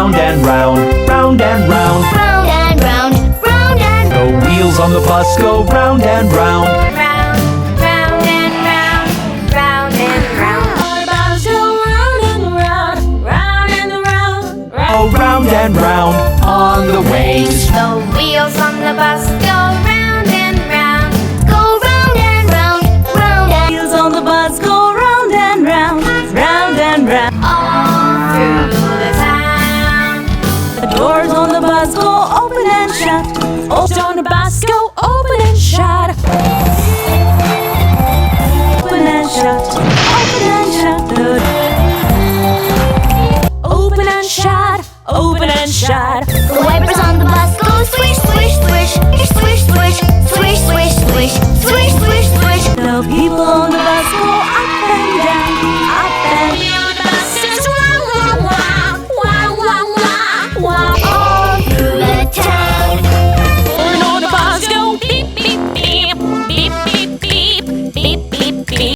round and round, round and round. Round and round, round and The wheels on the bus go round and round. round, round and round, round and round. All the bus go round and round, round and round, Oh, round and round on the ways. The wheels on the bus go round and round, go round and round, round and Wheels on the bus go round and round, round and round. all through the town. The doors on the bus go open and shut. Doors on the bus go open and shut. Open and shut. Open and shut. Open and shut. Open and shut. The wipers on the bus go swish, swish, swish, swish, swish, swish, swish, swish, swish, swish, swish, swish. The people